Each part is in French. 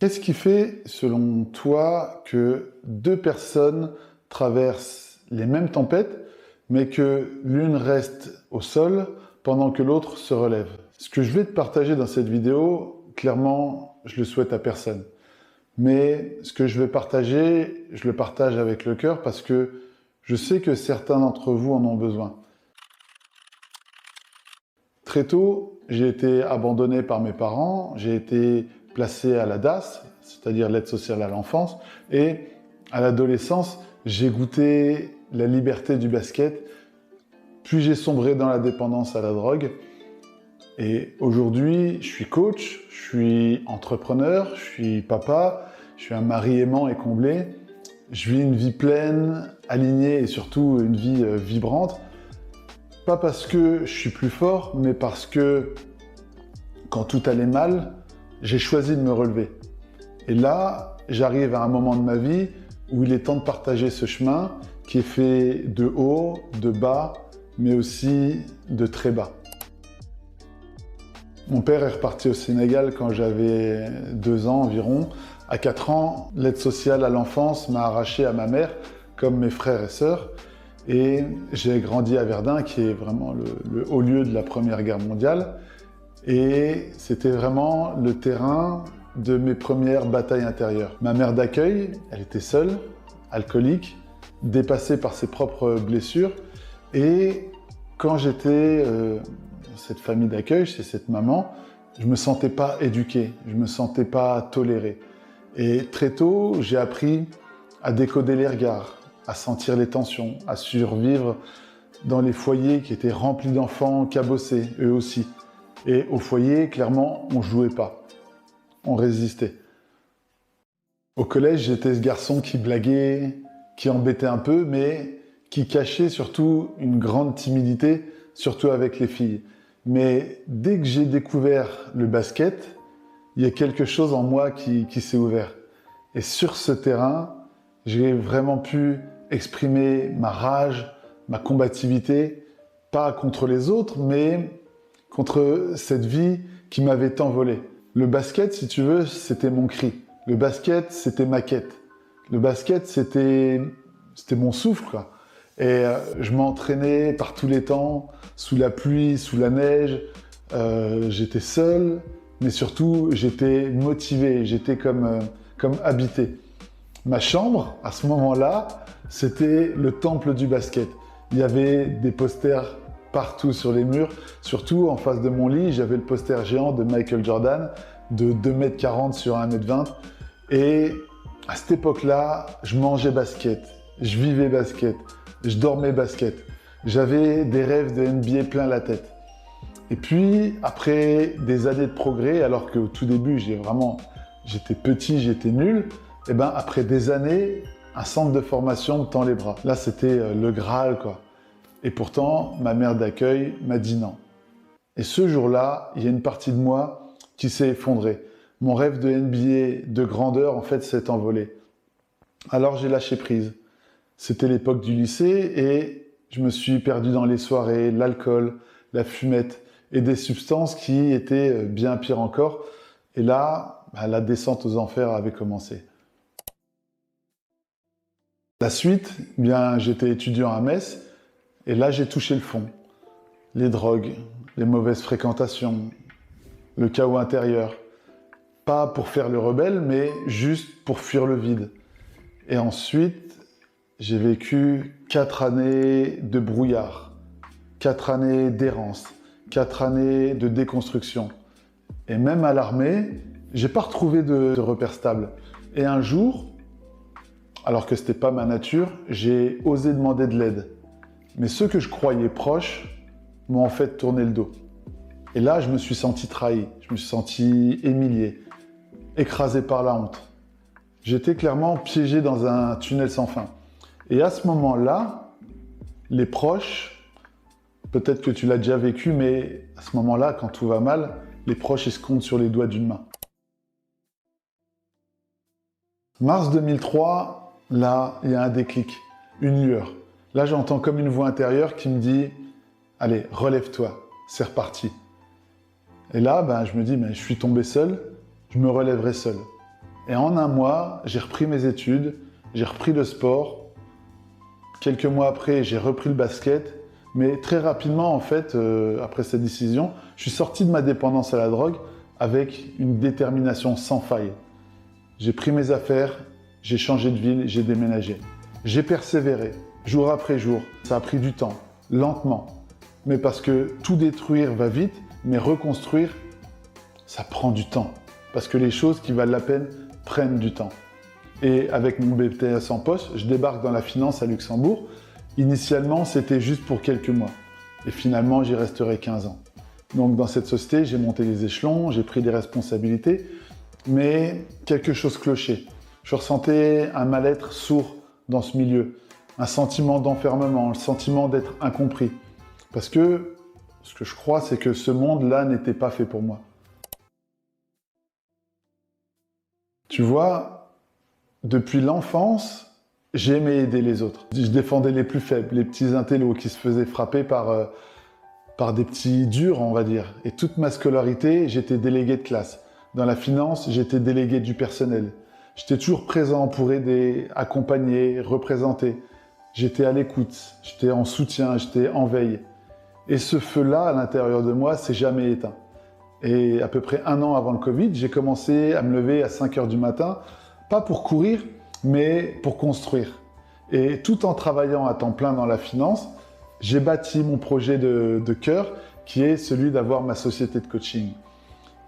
Qu'est-ce qui fait, selon toi, que deux personnes traversent les mêmes tempêtes, mais que l'une reste au sol pendant que l'autre se relève? Ce que je vais te partager dans cette vidéo, clairement, je le souhaite à personne. Mais ce que je vais partager, je le partage avec le cœur parce que je sais que certains d'entre vous en ont besoin. Très tôt, j'ai été abandonné par mes parents, j'ai été placé à la DAS, c'est-à-dire l'aide sociale à l'enfance, et à l'adolescence, j'ai goûté la liberté du basket, puis j'ai sombré dans la dépendance à la drogue. Et aujourd'hui, je suis coach, je suis entrepreneur, je suis papa, je suis un mari aimant et comblé. Je vis une vie pleine, alignée et surtout une vie vibrante. Pas parce que je suis plus fort, mais parce que quand tout allait mal, j'ai choisi de me relever. Et là, j'arrive à un moment de ma vie où il est temps de partager ce chemin qui est fait de haut, de bas, mais aussi de très bas. Mon père est reparti au Sénégal quand j'avais 2 ans environ. À 4 ans, l'aide sociale à l'enfance m'a arraché à ma mère, comme mes frères et sœurs. Et j'ai grandi à Verdun, qui est vraiment le haut lieu de la Première Guerre mondiale. Et c'était vraiment le terrain de mes premières batailles intérieures. Ma mère d'accueil, elle était seule, alcoolique, dépassée par ses propres blessures. Et quand j'étais dans cette famille d'accueil, chez cette maman, je me sentais pas éduqué, je me sentais pas toléré. Et très tôt, j'ai appris à décoder les regards, à sentir les tensions, à survivre dans les foyers qui étaient remplis d'enfants cabossés, eux aussi. Et au foyer, clairement, on jouait pas, on résistait. Au collège, j'étais ce garçon qui blaguait, qui embêtait un peu, mais qui cachait surtout une grande timidité, surtout avec les filles. Mais dès que j'ai découvert le basket, il y a quelque chose en moi qui s'est ouvert. Et sur ce terrain, j'ai vraiment pu exprimer ma rage, ma combativité, pas contre les autres, mais contre cette vie qui m'avait tant volé. Le basket, si tu veux, c'était mon cri. Le basket, c'était ma quête. Le basket, c'était mon souffle, quoi. Et je m'entraînais par tous les temps, sous la pluie, sous la neige. J'étais seul, mais surtout, j'étais motivé, j'étais comme habité. Ma chambre, à ce moment-là, c'était le temple du basket. Il y avait des posters partout sur les murs. Surtout, en face de mon lit, j'avais le poster géant de Michael Jordan, de 2,40 m sur 1,20 m. Et à cette époque-là, je mangeais basket, je vivais basket, je dormais basket. J'avais des rêves de NBA plein la tête. Et puis, après des années de progrès, alors qu'au tout début, j'étais petit, j'étais nul, et ben après des années, un centre de formation me tend les bras. Là, c'était le Graal, quoi. Et pourtant, ma mère d'accueil m'a dit non. Et ce jour-là, il y a une partie de moi qui s'est effondrée. Mon rêve de NBA, de grandeur, en fait, s'est envolé. Alors j'ai lâché prise. C'était l'époque du lycée et je me suis perdu dans les soirées, l'alcool, la fumette et des substances qui étaient bien pires encore. Et là, la descente aux enfers avait commencé. La suite, bien, j'étais étudiant à Metz et là, j'ai touché le fond. Les drogues, les mauvaises fréquentations, le chaos intérieur. Pas pour faire le rebelle, mais juste pour fuir le vide. Et ensuite, j'ai vécu 4 années de brouillard, 4 années d'errance, 4 années de déconstruction. Et même à l'armée, j'ai pas retrouvé de repère stable. Et un jour, alors que c'était pas ma nature, j'ai osé demander de l'aide. Mais ceux que je croyais proches m'ont en fait tourné le dos. Et là, je me suis senti trahi, je me suis senti humilié, écrasé par la honte. J'étais clairement piégé dans un tunnel sans fin. Et à ce moment-là, les proches, peut-être que tu l'as déjà vécu, mais à ce moment-là, quand tout va mal, les proches, ils se comptent sur les doigts d'une main. Mars 2003, là, il y a un déclic, une lueur. Là, j'entends comme une voix intérieure qui me dit « Allez, relève-toi, c'est reparti ». Et là, je me dis « Mais je suis tombé seul, je me relèverai seul ». Et en un mois, j'ai repris mes études, j'ai repris le sport. Quelques mois après, j'ai repris le basket. Mais très rapidement, en fait, après cette décision, je suis sorti de ma dépendance à la drogue avec une détermination sans faille. J'ai pris mes affaires, j'ai changé de ville, j'ai déménagé. J'ai persévéré, jour après jour. Ça a pris du temps, lentement. Mais parce que tout détruire va vite, mais reconstruire, ça prend du temps. Parce que les choses qui valent la peine prennent du temps. Et avec mon BTS en poste, je débarque dans la finance à Luxembourg. Initialement, c'était juste pour quelques mois. Et finalement, j'y resterai 15 ans. Donc dans cette société, j'ai monté les échelons, j'ai pris des responsabilités, mais quelque chose clochait. Je ressentais un mal-être sourd dans ce milieu, un sentiment d'enfermement, le sentiment d'être incompris. Parce que ce que je crois, c'est que ce monde-là n'était pas fait pour moi. Tu vois, depuis l'enfance, j'ai aimé aider les autres. Je défendais les plus faibles, les petits intellos qui se faisaient frapper par des petits durs, on va dire. Et toute ma scolarité, j'étais délégué de classe. Dans la finance, j'étais délégué du personnel. J'étais toujours présent pour aider, accompagner, représenter. J'étais à l'écoute, j'étais en soutien, j'étais en veille. Et ce feu-là, à l'intérieur de moi, s'est jamais éteint. Et à peu près 1 an avant le Covid, j'ai commencé à me lever à 5 heures du matin, pas pour courir, mais pour construire. Et tout en travaillant à temps plein dans la finance, j'ai bâti mon projet de cœur, qui est celui d'avoir ma société de coaching.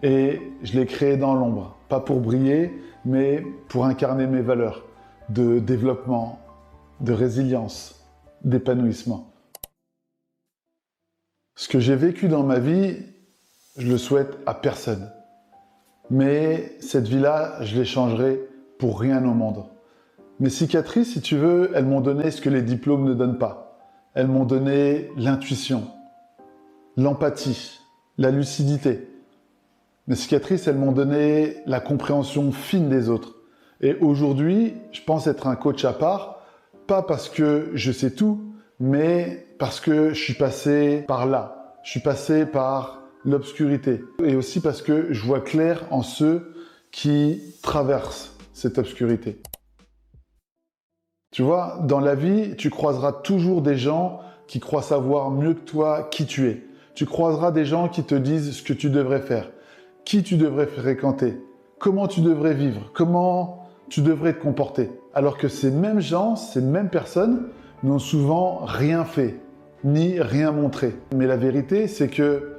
Et je l'ai créé dans l'ombre, pas pour briller, mais pour incarner mes valeurs de développement, de résilience, d'épanouissement. Ce que j'ai vécu dans ma vie, je le souhaite à personne. Mais cette vie-là, je l'échangerai pour rien au monde. Mes cicatrices, si tu veux, elles m'ont donné ce que les diplômes ne donnent pas. Elles m'ont donné l'intuition, l'empathie, la lucidité. Mes cicatrices, elles m'ont donné la compréhension fine des autres. Et aujourd'hui, je pense être un coach à part, pas parce que je sais tout, mais parce que je suis passé par là. Je suis passé par l'obscurité. Et aussi parce que je vois clair en ceux qui traversent cette obscurité. Tu vois, dans la vie, tu croiseras toujours des gens qui croient savoir mieux que toi qui tu es. Tu croiseras des gens qui te disent ce que tu devrais faire, qui tu devrais fréquenter, comment tu devrais vivre, comment tu devrais te comporter. Alors que ces mêmes gens, ces mêmes personnes n'ont souvent rien fait, ni rien montré. Mais la vérité, c'est que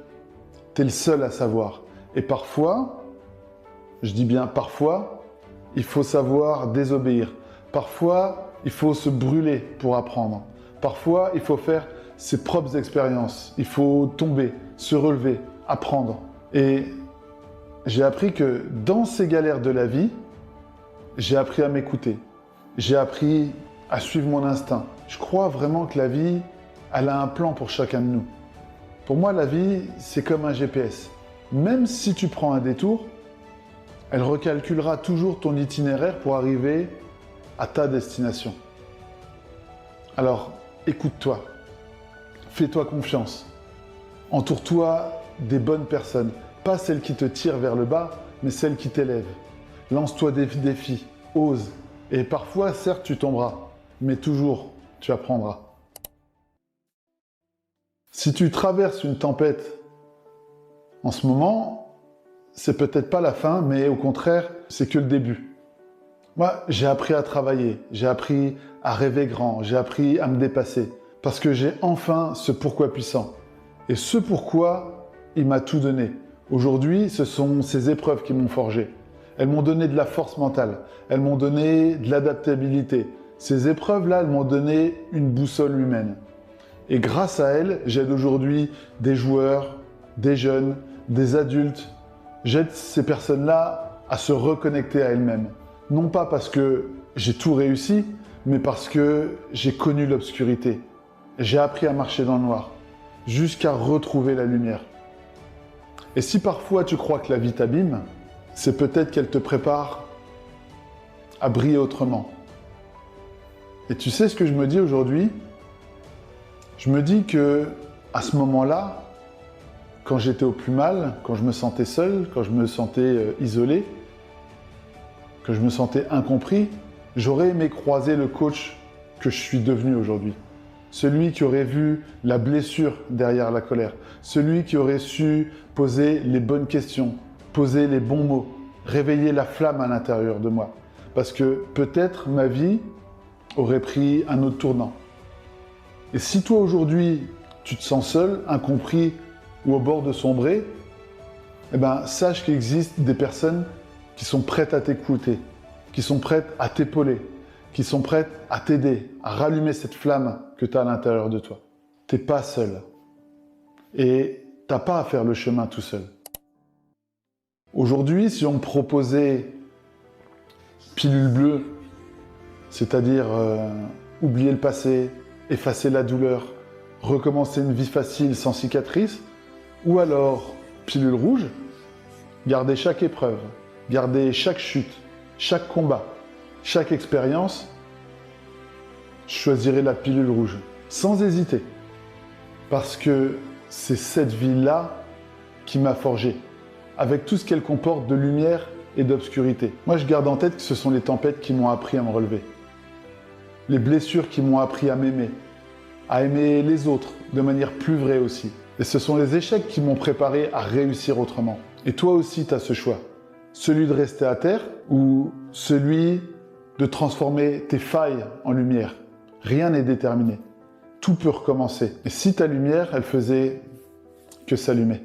tu es le seul à savoir. Et parfois, je dis bien parfois, il faut savoir désobéir. Parfois, il faut se brûler pour apprendre. Parfois, il faut faire ses propres expériences. Il faut tomber, se relever, apprendre. Et j'ai appris que dans ces galères de la vie, j'ai appris à m'écouter. J'ai appris à suivre mon instinct. Je crois vraiment que la vie, elle a un plan pour chacun de nous. Pour moi, la vie, c'est comme un GPS. Même si tu prends un détour, elle recalculera toujours ton itinéraire pour arriver à ta destination. Alors, écoute-toi, fais-toi confiance, entoure-toi des bonnes personnes, pas celles qui te tirent vers le bas, mais celles qui t'élèvent. Lance-toi des défis, ose, et parfois, certes, tu tomberas, mais toujours, tu apprendras. Si tu traverses une tempête en ce moment, c'est peut-être pas la fin, mais au contraire, c'est que le début. Moi, j'ai appris à travailler, j'ai appris à rêver grand, j'ai appris à me dépasser, parce que j'ai enfin ce pourquoi puissant. Et ce pourquoi, il m'a tout donné. Aujourd'hui, ce sont ces épreuves qui m'ont forgé. Elles m'ont donné de la force mentale, elles m'ont donné de l'adaptabilité. Ces épreuves-là, elles m'ont donné une boussole humaine. Et grâce à elles, j'aide aujourd'hui des joueurs, des jeunes, des adultes. J'aide ces personnes-là à se reconnecter à elles-mêmes. Non pas parce que j'ai tout réussi, mais parce que j'ai connu l'obscurité. J'ai appris à marcher dans le noir, jusqu'à retrouver la lumière. Et si parfois tu crois que la vie t'abîme, c'est peut-être qu'elle te prépare à briller autrement. Et tu sais ce que je me dis aujourd'hui? Je me dis que à ce moment-là, quand j'étais au plus mal, quand je me sentais seul, quand je me sentais isolé, que je me sentais incompris, j'aurais aimé croiser le coach que je suis devenu aujourd'hui. Celui qui aurait vu la blessure derrière la colère. Celui qui aurait su poser les bonnes questions, poser les bons mots, réveiller la flamme à l'intérieur de moi. Parce que peut-être ma vie aurait pris un autre tournant. Et si toi aujourd'hui, tu te sens seul, incompris ou au bord de sombrer, eh ben, sache qu'il existe des personnes qui sont prêtes à t'écouter, qui sont prêtes à t'épauler, qui sont prêtes à t'aider, à rallumer cette flamme que tu as à l'intérieur de toi. Tu n'es pas seul. Et tu n'as pas à faire le chemin tout seul. Aujourd'hui, si on me proposait pilule bleue, c'est-à-dire oublier le passé, effacer la douleur, recommencer une vie facile sans cicatrice, ou alors pilule rouge, garder chaque épreuve, garder chaque chute, chaque combat, chaque expérience, je choisirais la pilule rouge, sans hésiter. Parce que c'est cette vie-là qui m'a forgé, avec tout ce qu'elle comporte de lumière et d'obscurité. Moi, je garde en tête que ce sont les tempêtes qui m'ont appris à me relever. Les blessures qui m'ont appris à aimer les autres de manière plus vraie aussi. Et ce sont les échecs qui m'ont préparé à réussir autrement. Et toi aussi, tu as ce choix. Celui de rester à terre ou celui de transformer tes failles en lumière. Rien n'est déterminé. Tout peut recommencer. Et si ta lumière, elle faisait que s'allumer.